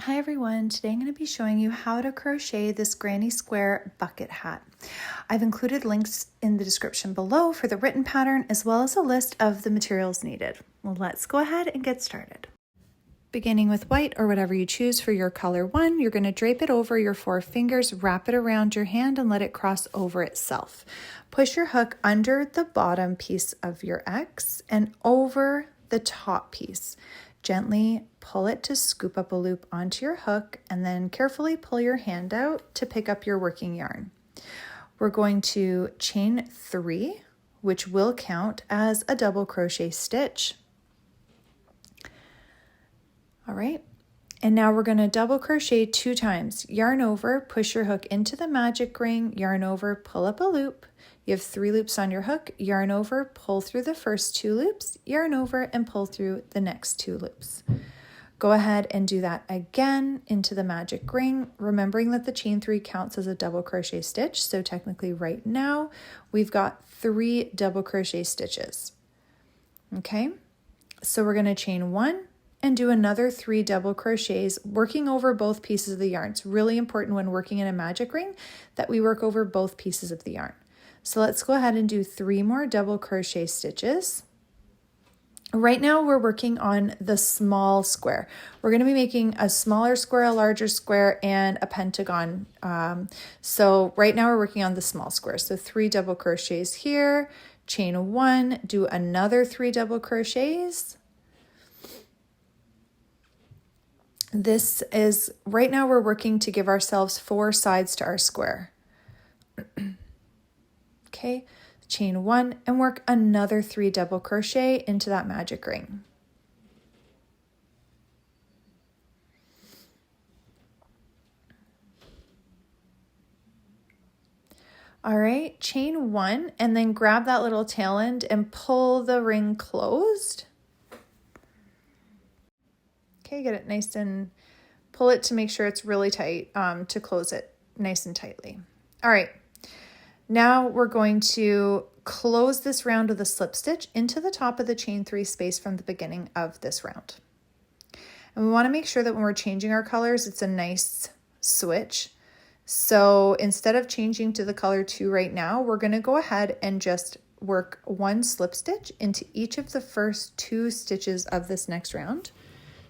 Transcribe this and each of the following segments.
Hi everyone, today I'm going to be showing you how to crochet this granny square bucket hat. I've included links in the description below for the written pattern as well as a list of the materials needed. Let's go ahead and get started. Beginning with white or whatever you choose for your color 1, you're going to drape it over your 4 fingers, wrap it around your hand and let it cross over itself. Push your hook under the bottom piece of your X and over the top piece. Gently pull it to scoop up a loop onto your hook and then carefully pull your hand out to pick up your working yarn. We're going to chain 3, which will count as a double crochet stitch. All right, and now we're going to double crochet 2 times. Yarn over, push your hook into the magic ring, yarn over, pull up a loop. You have 3 loops on your hook, yarn over, pull through the first 2 loops, yarn over, and pull through the next 2 loops. Go ahead and do that again into the magic ring, remembering that the chain 3 counts as a double crochet stitch. So technically right now we've got 3 double crochet stitches. Okay, so we're going to chain 1 and do another 3 double crochets, working over both pieces of the yarn. It's really important when working in a magic ring that we work over both pieces of the yarn. So let's go ahead and do 3 more double crochet stitches. Right now we're working on the small square. We're going to be making a smaller square, a larger square, and a pentagon. So right now we're working on the small square. So 3 double crochets here, chain 1, do another 3 double crochets. This is, right now we're working to give ourselves 4 sides to our square. Okay, chain 1 and work another 3 double crochet into that magic ring. All right, chain 1 and then grab that little tail end and pull the ring closed. Okay, get it nice and pull it to make sure it's really tight to close it nice and tightly. All right, now we're going to close this round with a slip stitch into the top of the chain 3 space from the beginning of this round. And we want to make sure that when we're changing our colors, it's a nice switch. So instead of changing to the color 2 right now, we're going to go ahead and just work 1 slip stitch into each of the first 2 stitches of this next round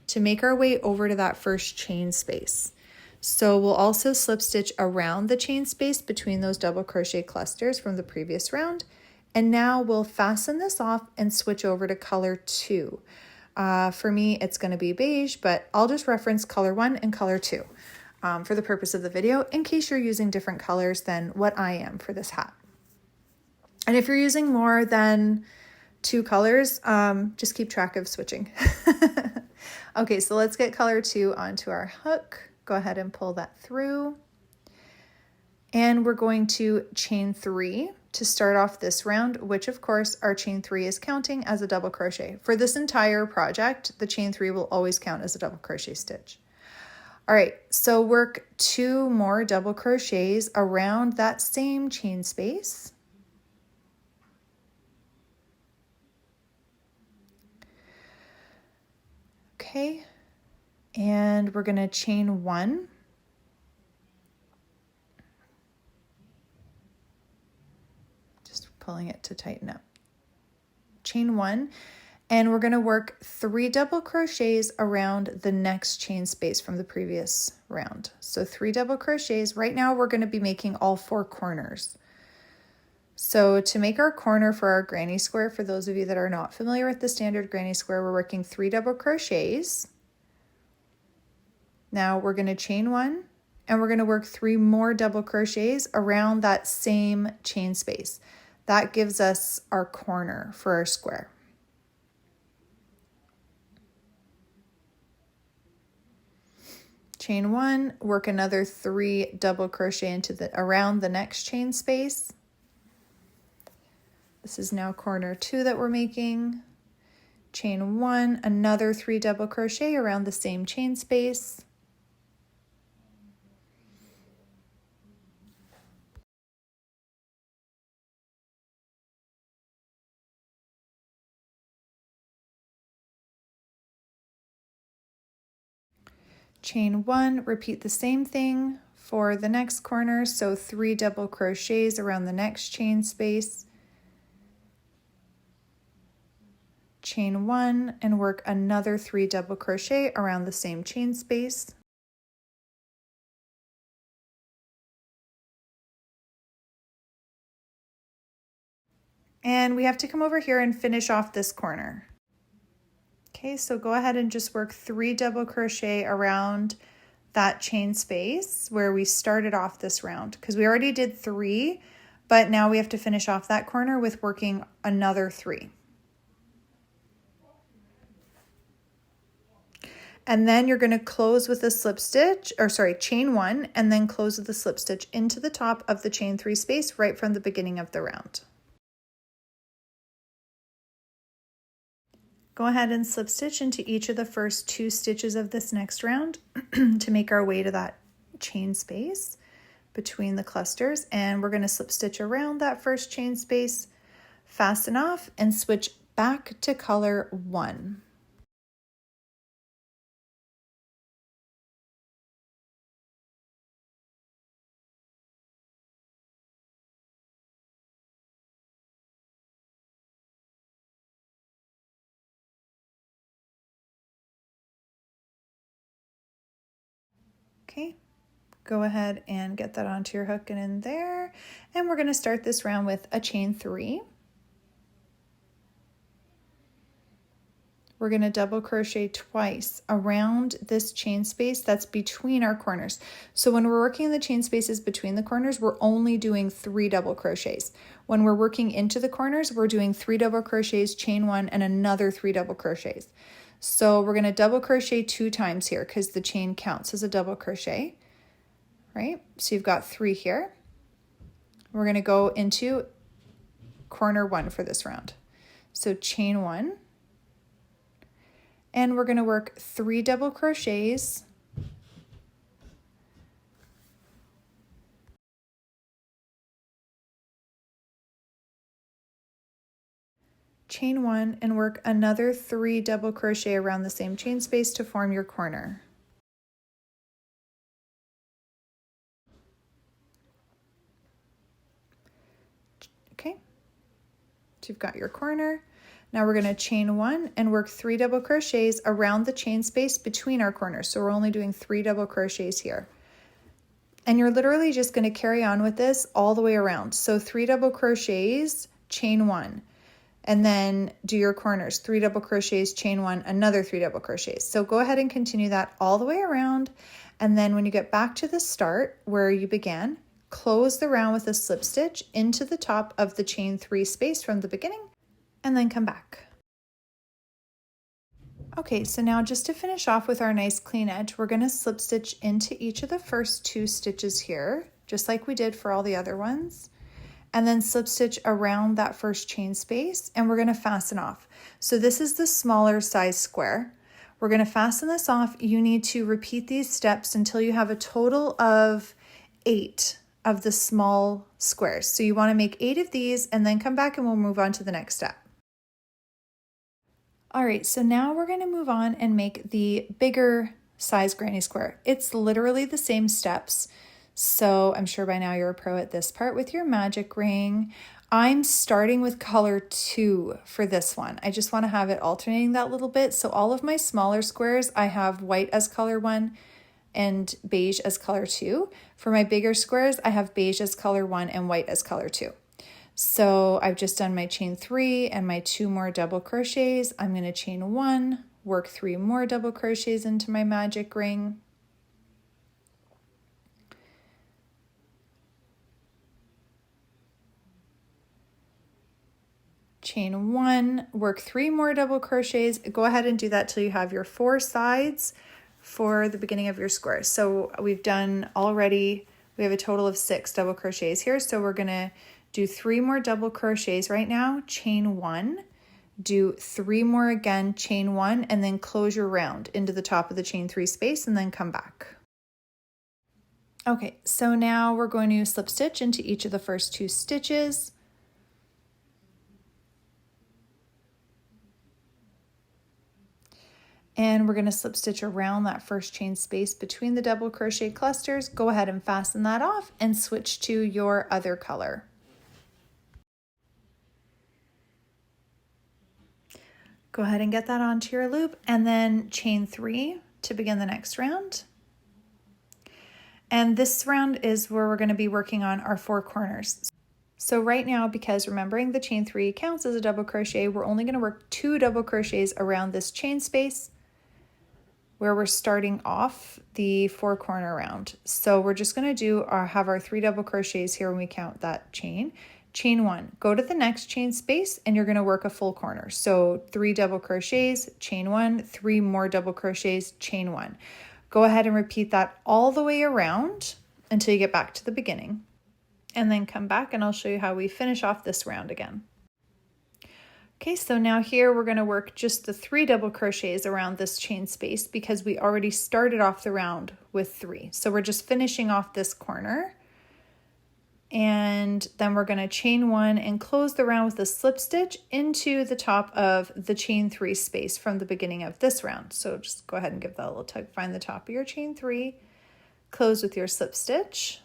to make our way over to that first chain space. So we'll also slip stitch around the chain space between those double crochet clusters from the previous round. And now we'll fasten this off and switch over to color 2. For me, it's going to be beige, but I'll just reference color 1 and color 2 for the purpose of the video in case you're using different colors than what I am for this hat. And if you're using more than 2 colors, just keep track of switching. Okay, so let's get color 2 onto our hook. Go ahead and pull that through. And we're going to chain 3 to start off this round, which of course our chain 3 is counting as a double crochet. For this entire project, the chain 3 will always count as a double crochet stitch. All right, so work 2 more double crochets around that same chain space. Okay, and we're going to chain 1. Just pulling it to tighten up. Chain 1, and we're going to work 3 double crochets around the next chain space from the previous round. So 3 double crochets. Right now we're going to be making all 4 corners. So to make our corner for our granny square, for those of you that are not familiar with the standard granny square, we're working 3 double crochets. Now we're going to chain 1 and we're going to work 3 more double crochets around that same chain space. That gives us our corner for our square. Chain 1, work another 3 double crochet into around the next chain space. This is now corner 2 that we're making. Chain 1, another 3 double crochet around the same chain space. chain 1, repeat the same thing for the next corner, so 3 double crochets around the next chain space, chain 1, and work another 3 double crochet around the same chain space. And we have to come over here and finish off this corner. Okay, so go ahead and just work 3 double crochet around that chain space where we started off this round, because we already did 3, but now we have to finish off that corner with working another 3. And then you're going to close with a slip stitch, or sorry, chain 1, and then close with a slip stitch into the top of the chain 3 space right from the beginning of the round. Go ahead and slip stitch into each of the first 2 stitches of this next round to make our way to that chain space between the clusters. And we're going to slip stitch around that first chain space, fasten off, and switch back to color 1. Okay, go ahead and get that onto your hook and in there. And we're going to start this round with a chain 3. We're going to double crochet twice around this chain space that's between our corners. So when we're working in the chain spaces between the corners, we're only doing 3 double crochets. When we're working into the corners, we're doing 3 double crochets, chain 1, and another 3 double crochets. So we're going to double crochet 2 times here because the chain counts as a double crochet, right? So you've got 3 here. We're going to go into corner 1 for this round. So chain 1, and we're going to work 3 double crochets, chain 1, and work another 3 double crochet around the same chain space to form your corner. Okay, so you've got your corner. Now we're going to chain 1 and work 3 double crochets around the chain space between our corners. So we're only doing 3 double crochets here. And you're literally just going to carry on with this all the way around. So 3 double crochets, chain 1. And then do your corners, 3 double crochets, chain 1, another 3 double crochets. So go ahead and continue that all the way around. And then when you get back to the start where you began, close the round with a slip stitch into the top of the chain 3 space from the beginning, and then come back. Okay, so now just to finish off with our nice clean edge, we're going to slip stitch into each of the first 2 stitches here, just like we did for all the other ones. And then slip stitch around that first chain space, and we're going to fasten off. So this is the smaller size square. We're going to fasten this off. You need to repeat these steps until you have a total of 8 of the small squares. So you want to make 8 of these and then come back and we'll move on to the next step. All right, so now we're going to move on and make the bigger size granny square. It's literally the same steps. So I'm sure by now you're a pro at this part with your magic ring. I'm starting with color 2 for this one. I just want to have it alternating that little bit. So all of my smaller squares, I have white as color 1 and beige as color 2. For my bigger squares, I have beige as color 1 and white as color 2. So I've just done my chain 3 and my 2 more double crochets. I'm going to chain 1, work 3 more double crochets into my magic ring. Chain 1, work 3 more double crochets. Go ahead and do that till you have your 4 sides for the beginning of your square. So we've done already, we have a total of 6 double crochets here. So we're going to do 3 more double crochets right now, chain 1, do 3 more again, chain 1, and then close your round into the top of the chain 3 space and then come back. Okay, so now we're going to slip stitch into each of the first 2 stitches. And we're going to slip stitch around that first chain space between the double crochet clusters. Go ahead and fasten that off and switch to your other color. Go ahead and get that onto your loop and then chain 3 to begin the next round. And this round is where we're going to be working on our 4 corners. So right now, because remembering the chain 3 counts as a double crochet, we're only going to work 2 double crochets around this chain space where we're starting off the 4 corner round. So we're just going to do have our 3 double crochets here when we count that chain. Chain 1, go to the next chain space and you're going to work a full corner. So 3 double crochets, chain 1, 3 more double crochets, chain 1. Go ahead and repeat that all the way around until you get back to the beginning. And then come back and I'll show you how we finish off this round again. Okay, so now here we're going to work just the 3 double crochets around this chain space because we already started off the round with 3. So we're just finishing off this corner. And then we're going to chain 1 and close the round with a slip stitch into the top of the chain 3 space from the beginning of this round. So just go ahead and give that a little tug, find the top of your chain 3, close with your slip stitch.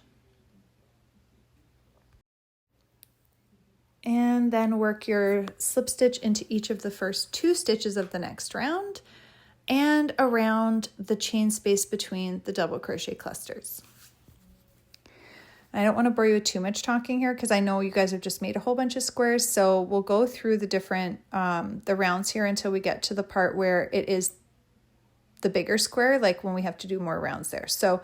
And then work your slip stitch into each of the first 2 stitches of the next round and around the chain space between the double crochet clusters. I don't want to bore you with too much talking here because I know you guys have just made a whole bunch of squares, so we'll go through the different the rounds here until we get to the part where it is the bigger square, like when we have to do more rounds there. So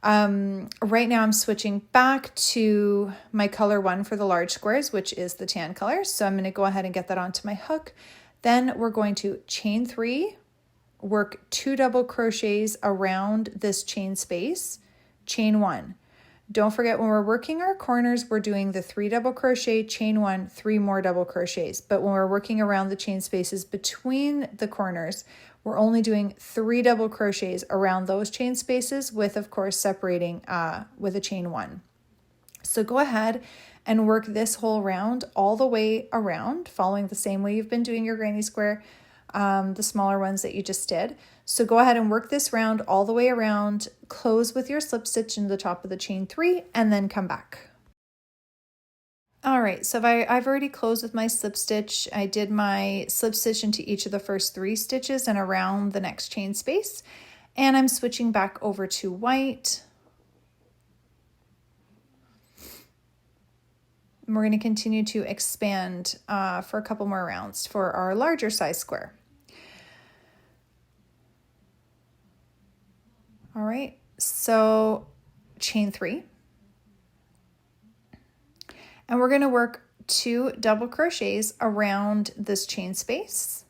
right now I'm switching back to my color 1 for the large squares, which is the tan color. So I'm going to go ahead and get that onto my hook. Then we're going to chain 3, work 2 double crochets around this chain space, chain 1. Don't forget when we're working our corners, we're doing the 3 double crochet, chain 1, 3 more double crochets. But when we're working around the chain spaces between the corners, we're only doing 3 double crochets around those chain spaces with, of course, separating with a chain 1. So go ahead and work this whole round all the way around, following the same way you've been doing your granny square, the smaller ones that you just did. So go ahead and work this round all the way around, close with your slip stitch into the top of the chain 3, and then come back. All right, so I've already closed with my slip stitch. I did my slip stitch into each of the first 3 stitches and around the next chain space, and I'm switching back over to white. And we're going to continue to expand for a couple more rounds for our larger size square. All right, so chain 3. And we're going to work 2 double crochets around this chain space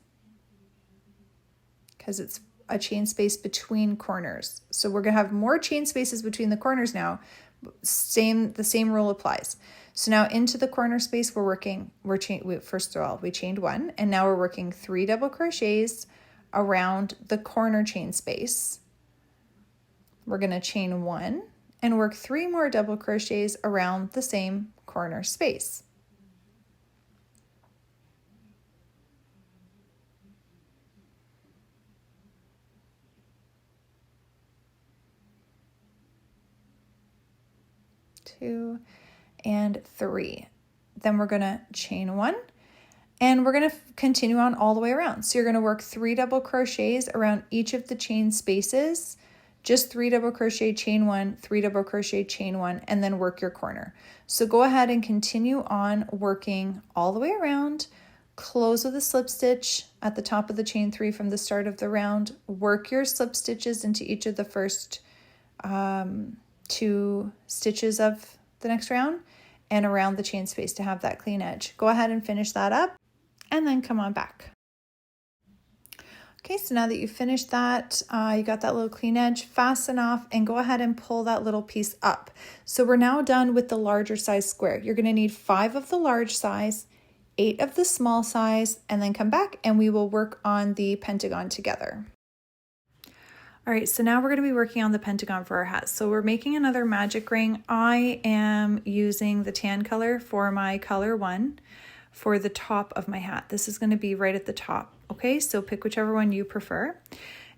because it's a chain space between corners. So we're going to have more chain spaces between the corners now. The same rule applies. So now into the corner space first of all, we chained 1, and now we're working 3 double crochets around the corner chain space. We're going to chain 1 and work 3 more double crochets around the same corner space. Two and 3. Then we're going to chain 1 and we're going to continue on all the way around. So you're going to work 3 double crochets around each of the chain spaces. Just 3 double crochet, chain 1, 3 double crochet, chain 1, and then work your corner. So go ahead and continue on working all the way around, close with a slip stitch at the top of the chain 3 from the start of the round, work your slip stitches into each of the first 2 stitches of the next round and around the chain space to have that clean edge. Go ahead and finish that up and then come on back. Okay, so now that you've finished that, you got that little clean edge, fasten off and go ahead and pull that little piece up. So we're now done with the larger size square. You're going to need 5 of the large size, 8 of the small size, and then come back and we will work on the pentagon together. All right, so now we're going to be working on the pentagon for our hat. So we're making another magic ring. I am using the tan color for my color 1 for the top of my hat. This is going to be right at the top. Okay, so pick whichever one you prefer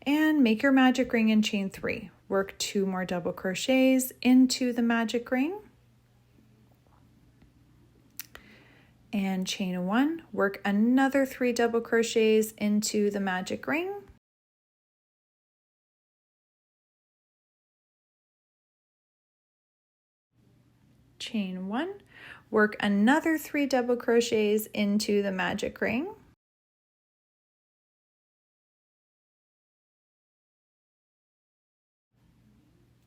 and make your magic ring and chain 3. Work 2 more double crochets into the magic ring and chain 1. Work another 3 double crochets into the magic ring. Chain 1. Work another 3 double crochets into the magic ring.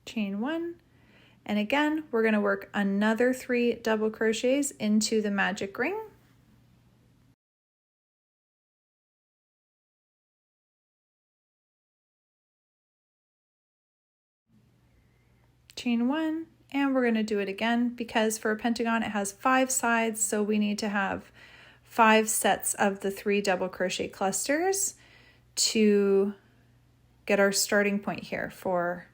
Chain 1, and again we're going to work another 3 double crochets into the magic ring. Chain 1, and we're going to do it again because for a pentagon it has 5 sides, so we need to have 5 sets of the 3 double crochet clusters to get our starting point here for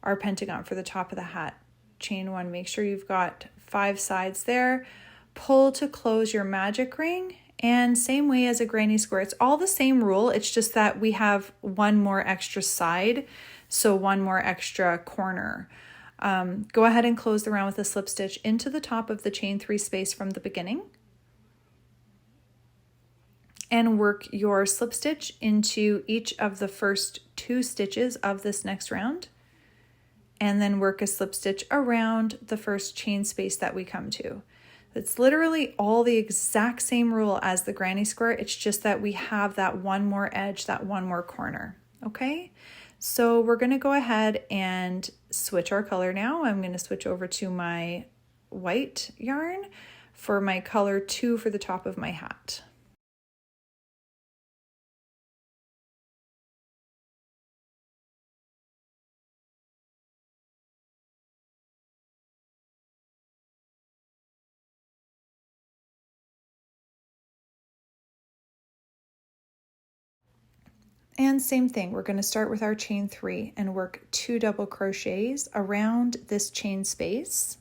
our pentagon for the top of the hat. Chain 1, make sure you've got 5 sides there. Pull to close your magic ring, and same way as a granny square. It's all the same rule, it's just that we have one more extra side, so one more extra corner. Go ahead and close the round with a slip stitch into the top of the chain 3 space from the beginning, and work your slip stitch into each of the first 2 stitches of this next round, and then work a slip stitch around the first chain space that we come to. It's literally all the exact same rule as the granny square. It's just that we have that one more edge, that one more corner. Okay, so we're going to go ahead and switch our color now. I'm going to switch over to my white yarn for my color 2 for the top of my hat. And same thing, we're going to start with our chain 3 and work 2 double crochets around this chain space.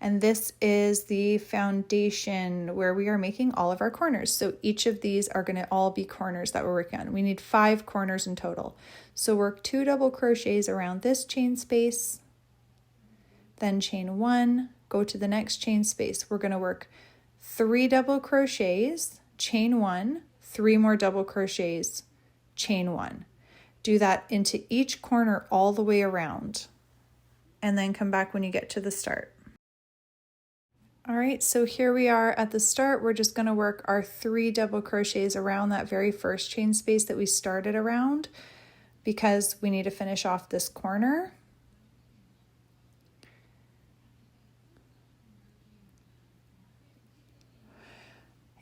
And this is the foundation where we are making all of our corners. So each of these are going to all be corners that we're working on. We need 5 corners in total. So work 2 double crochets around this chain space, then chain 1, go to the next chain space. We're going to work 3 double crochets, chain 1, 3 more double crochets, chain 1. Do that into each corner all the way around, and then come back when you get to the start. All right, so here we are at the start. We're just going to work our 3 double crochets around that very first chain space that we started around because we need to finish off this corner.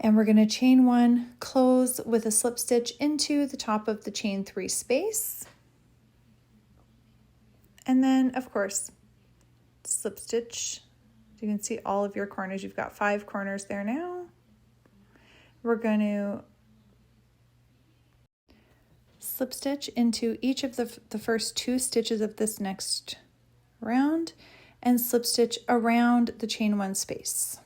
And we're going to chain 1, close with a slip stitch into the top of the chain 3 space. And then, of course, slip stitch. You can see all of your corners. You've got 5 corners there now. We're going to slip stitch into each of the first 2 stitches of this next round and slip stitch around the chain 1 space.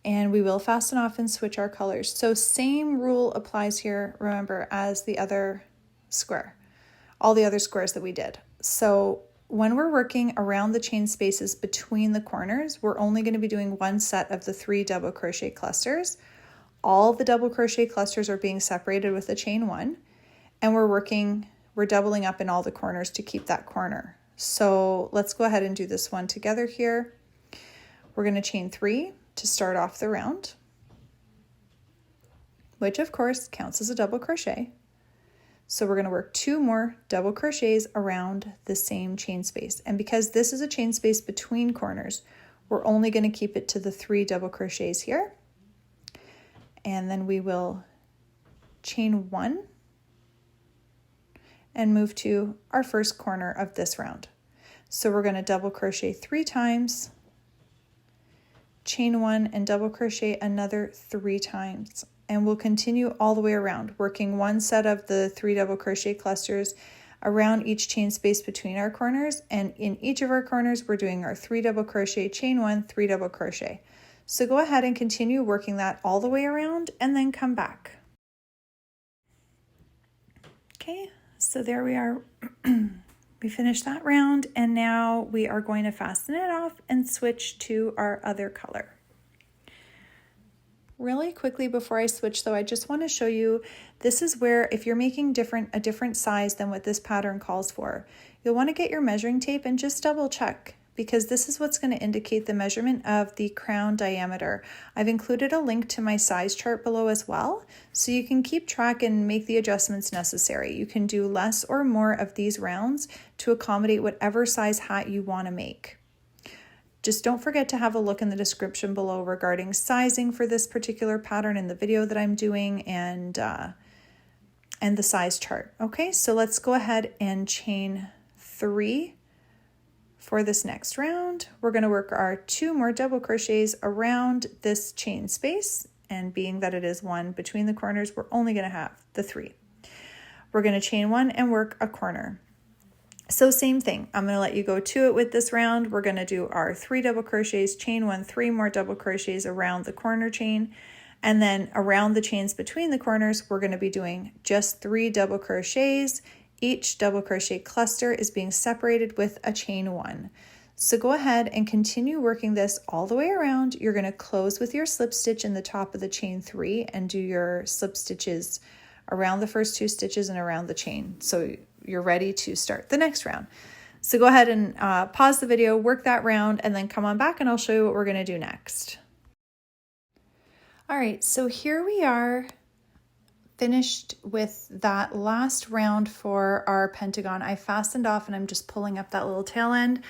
And we will fasten off and switch our colors. So same rule applies here, remember, as the other square, all the other squares that we did. So when we're working around the chain spaces between the corners, we're only going to be doing 1 set of the 3 double crochet clusters. All the double crochet clusters are being separated with a chain 1, and we're doubling up in all the corners to keep that corner. So let's go ahead and do this one together here. We're going to chain 3 to start off the round, which of course counts as a double crochet. So we're going to work 2 more double crochets around the same chain space. And because this is a chain space between corners, we're only going to keep it to the 3 double crochets here. And then we will chain 1 and move to our first corner of this round. So we're going to double crochet 3 times, chain 1 and double crochet another 3 times, and we'll continue all the way around, working 1 set of the 3 double crochet clusters around each chain space between our corners, and in each of our corners we're doing our 3 double crochet, chain 1, 3 double crochet. So go ahead and continue working that all the way around and then come back. Okay, so there we are. We finished that round, and now we are going to fasten it off and switch to our other color. Really quickly before I switch though, I just want to show you, this is where if you're making a different size than what this pattern calls for, you'll want to get your measuring tape and just double check, because this is what's going to indicate the measurement of the crown diameter. I've included a link to my size chart below as well, so you can keep track and make the adjustments necessary. You can do less or more of these rounds to accommodate whatever size hat you want to make. Just don't forget to have a look in the description below regarding sizing for this particular pattern in the video that I'm doing, and the size chart. Okay, so let's go ahead and chain 3 for this next round. We're going to work our 2 more double crochets around this chain space, and being that it is 1 between the corners, we're only going to have the 3. We're going to chain 1 and work a corner. So same thing, I'm going to let you go to it with this round. We're going to do our 3 double crochets, chain 1, 3 more double crochets around the corner chain, and then around the chains between the corners, we're going to be doing just 3 double crochets. Each double crochet cluster is being separated with a chain 1. So go ahead and continue working this all the way around. You're going to close with your slip stitch in the top of the chain 3 and do your slip stitches around the first 2 stitches and around the chain. So you're ready to start the next round. So go ahead and pause the video, work that round, and then come on back and I'll show you what we're going to do next. All right, so here we are, finished with that last round for our pentagon. I fastened off and I'm just pulling up that little tail end.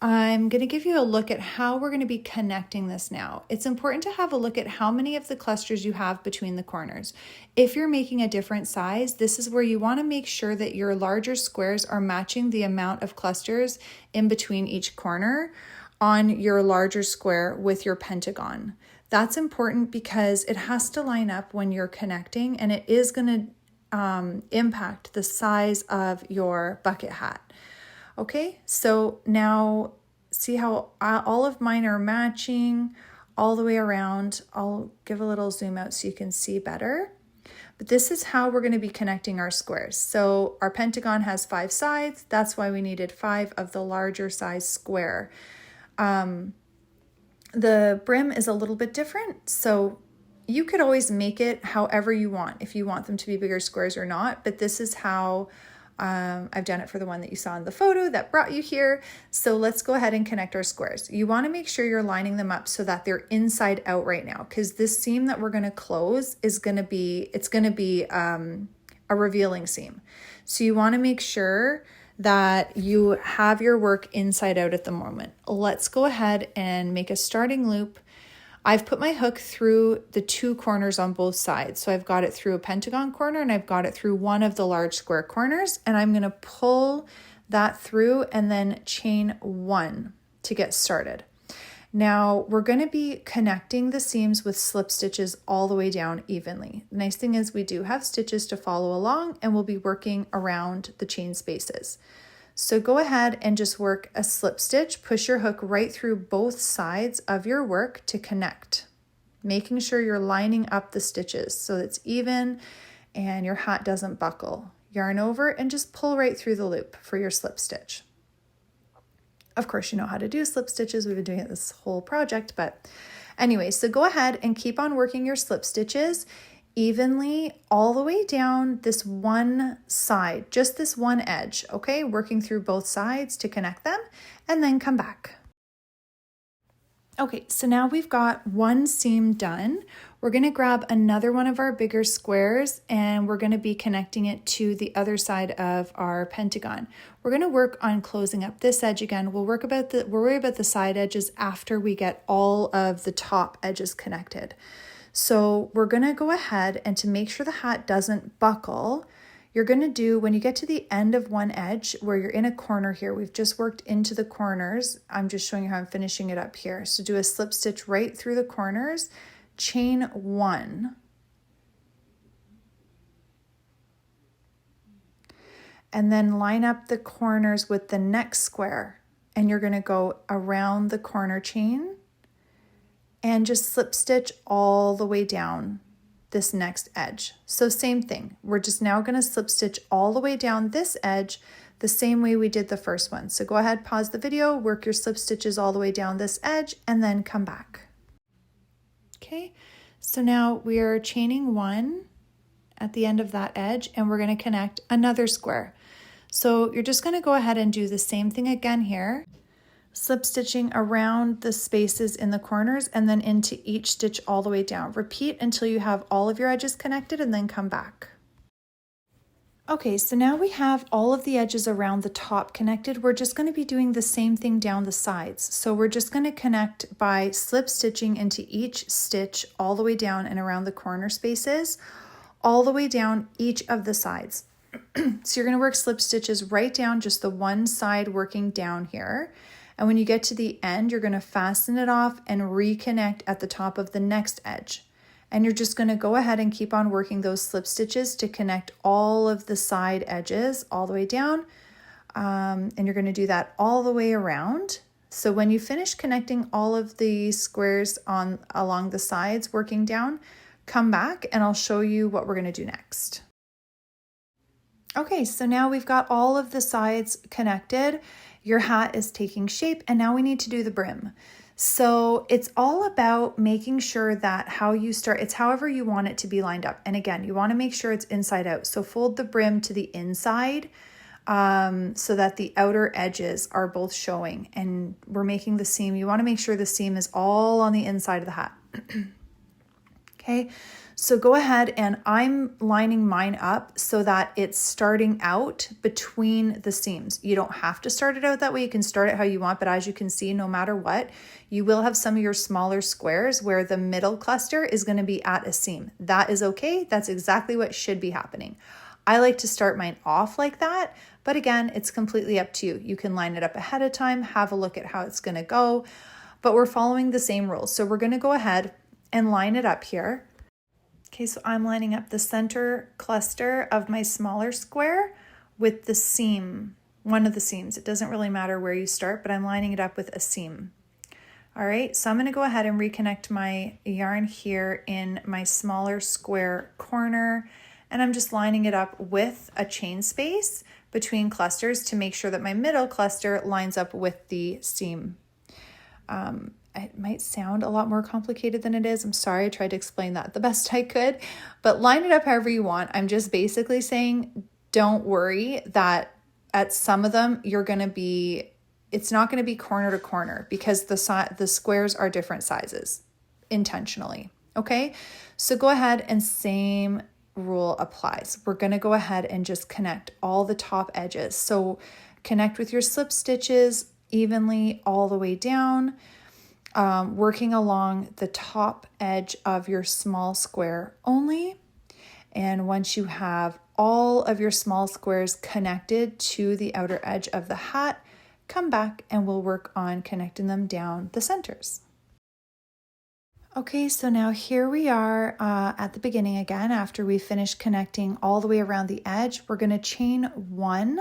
I'm going to give you a look at how we're going to be connecting this now. It's important to have a look at how many of the clusters you have between the corners. If you're making a different size, this is where you want to make sure that your larger squares are matching the amount of clusters in between each corner on your larger square with your pentagon. That's important because it has to line up when you're connecting, and it is going to impact the size of your bucket hat. Okay, so now see how all of mine are matching all the way around. I'll give a little zoom out so you can see better. But this is how we're going to be connecting our squares. So our pentagon has 5 sides. That's why we needed 5 of the larger size square. The brim is a little bit different, so you could always make it however you want, if you want them to be bigger squares or not, but this is how I've done it for the one that you saw in the photo that brought you here. So let's go ahead and connect our squares. You want to make sure you're lining them up so that they're inside out right now, because this seam that we're going to close is going to be, a revealing seam. So you want to make sure that you have your work inside out at the moment. Let's go ahead and make a starting loop. I've put my hook through the 2 corners on both sides. So I've got it through a pentagon corner and I've got it through one of the large square corners, and I'm going to pull that through and then chain 1 to get started. Now we're going to be connecting the seams with slip stitches all the way down evenly. The nice thing is we do have stitches to follow along, and we'll be working around the chain spaces. So go ahead and just work a slip stitch, push your hook right through both sides of your work to connect, making sure you're lining up the stitches so it's even and your hat doesn't buckle. Yarn over and just pull right through the loop for your slip stitch. Of course, you know how to do slip stitches. We've been doing it this whole project, but anyway, so go ahead and keep on working your slip stitches evenly all the way down this one side, just this one edge, okay? Working through both sides to connect them, and then come back. Okay, so now we've got one seam done. We're going to grab another one of our bigger squares and we're going to be connecting it to the other side of our pentagon. We're going to work on closing up this edge again. We'll worry about the side edges after we get all of the top edges connected. So we're going to go ahead, and to make sure the hat doesn't buckle, you're going to do, when you get to the end of one edge where you're in a corner here, we've just worked into the corners. I'm just showing you how I'm finishing it up here. So do a slip stitch right through the corners, chain 1. And then line up the corners with the next square. And you're going to go around the corner chain and just slip stitch all the way down this next edge. So same thing, we're just now going to slip stitch all the way down this edge the same way we did the first one. So go ahead, pause the video, work your slip stitches all the way down this edge, and then come back. Okay, so now we are chaining 1 at the end of that edge, and we're going to connect another square. So you're just going to go ahead and do the same thing again here, slip stitching around the spaces in the corners and then into each stitch all the way down. Repeat until you have all of your edges connected and then come back. Okay, so now we have all of the edges around the top connected. We're just going to be doing the same thing down the sides. So we're just going to connect by slip stitching into each stitch all the way down and around the corner spaces, all the way down each of the sides. So you're going to work slip stitches right down just the one side working down here. And when you get to the end, you're going to fasten it off and reconnect at the top of the next edge. And you're just going to go ahead and keep on working those slip stitches to connect all of the side edges all the way down. And you're going to do that all the way around. So when you finish connecting all of the squares along the sides working down, come back and I'll show you what we're going to do next. Okay, so now we've got all of the sides connected. Your hat is taking shape, and now we need to do the brim. So it's all about making sure that how you start, it's however you want it to be lined up. And again, you want to make sure it's inside out. So fold the brim to the inside so that the outer edges are both showing. And we're making the seam. You want to make sure the seam is all on the inside of the hat. Okay, so go ahead, and I'm lining mine up so that it's starting out between the seams. You don't have to start it out that way. You can start it how you want, but as you can see, no matter what, you will have some of your smaller squares where the middle cluster is going to be at a seam. That is okay. That's exactly what should be happening. I like to start mine off like that, but again, it's completely up to you. You can line it up ahead of time, have a look at how it's going to go, but we're following the same rules. So we're going to go ahead and line it up here. Okay, so I'm lining up the center cluster of my smaller square with the seam, one of the seams. It doesn't really matter where you start, but I'm lining it up with a seam. All right, so I'm going to go ahead and reconnect my yarn here in my smaller square corner, and I'm just lining it up with a chain space between clusters to make sure that my middle cluster lines up with the seam. It might sound a lot more complicated than it is. I'm sorry, I tried to explain that the best I could, but line it up however you want. I'm just basically saying, don't worry that at some of them, it's not going to be corner to corner because the squares are different sizes intentionally. Okay, so go ahead and same rule applies. We're going to go ahead and just connect all the top edges. So connect with your slip stitches evenly all the way down. Working along the top edge of your small square only. And once you have all of your small squares connected to the outer edge of the hat, come back and we'll work on connecting them down the centers. Okay, so now here we are at the beginning again. After we finish connecting all the way around the edge, we're going to chain 1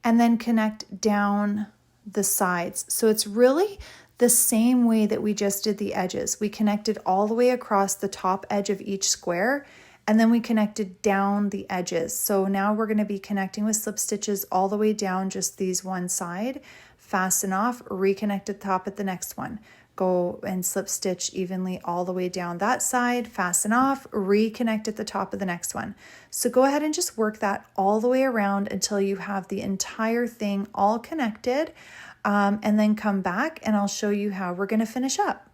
and then connect down the sides. So it's really the same way that we just did the edges. We connected all the way across the top edge of each square, and then we connected down the edges. So now we're going to be connecting with slip stitches all the way down just these one side, fasten off, reconnect at the top at the next one. Go and slip stitch evenly all the way down that side, fasten off, reconnect at the top of the next one. So go ahead and just work that all the way around until you have the entire thing all connected. And then come back and I'll show you how we're going to finish up.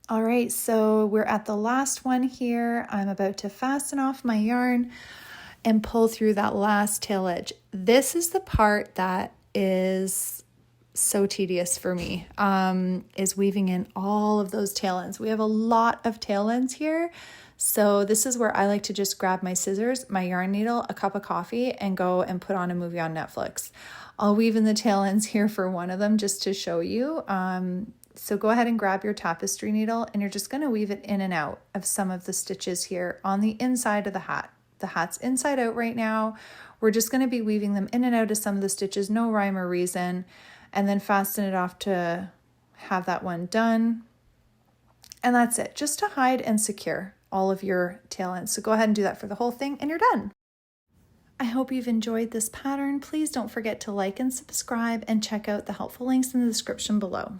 All right, so we're at the last one here. I'm about to fasten off my yarn and pull through that last tail edge. This is the part that is so tedious for me, is weaving in all of those tail ends. We have a lot of tail ends here. So this is where I like to just grab my scissors, my yarn needle, a cup of coffee, and go and put on a movie on Netflix. I'll weave in the tail ends here for one of them just to show you. So go ahead and grab your tapestry needle, and you're just going to weave it in and out of some of the stitches here on the inside of the hat. The hat's inside out right now. We're just going to be weaving them in and out of some of the stitches, no rhyme or reason, and then fasten it off to have that one done. And that's it, just to hide and secure all of your tail ends. So go ahead and do that for the whole thing and you're done. I hope you've enjoyed this pattern. Please don't forget to like and subscribe and check out the helpful links in the description below.